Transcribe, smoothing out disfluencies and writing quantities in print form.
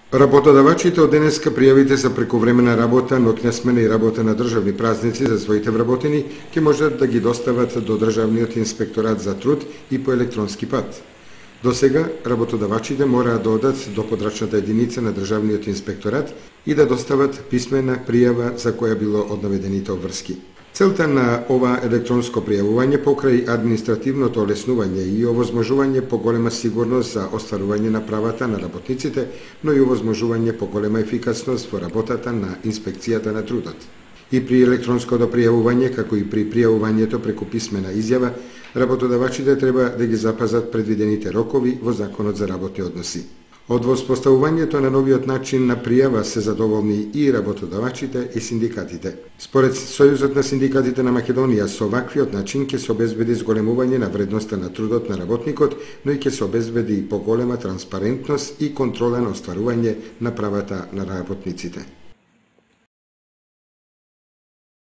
Работодавачите од денеска пријавите за прековремена работа, ноќна смена и работа на државни празници за своите вработени ќе можат да ги достават до Државниот инспекторат за труд и по електронски пат. До сега, работодавачите мораа да одат до подрачната единица на Државниот инспекторат и да достават писмена пријава за која било од наведените обврски. Целта на ова електронско пријавување покрај административното олеснување и овозможување поголема сигурност за остварување на правата на работниците, но и овозможување поголема ефикасност во работата на инспекцијата на трудот. И при електронското пријавување, како и при пријавувањето преку писмена изјава, работодавачите треба да ги запазат предвидените рокови во Законот за работни односи. Од воспоставувањето на новиот начин на пријава се задоволни и работодавачите и синдикатите. Според Сојузот на синдикатите на Македонија, со ваквиот начин ќе се обезбеди зголемување на вредноста на трудот на работникот, но и ќе се обезбеди поголема транспарентност и контрола на остварување на правата на работниците.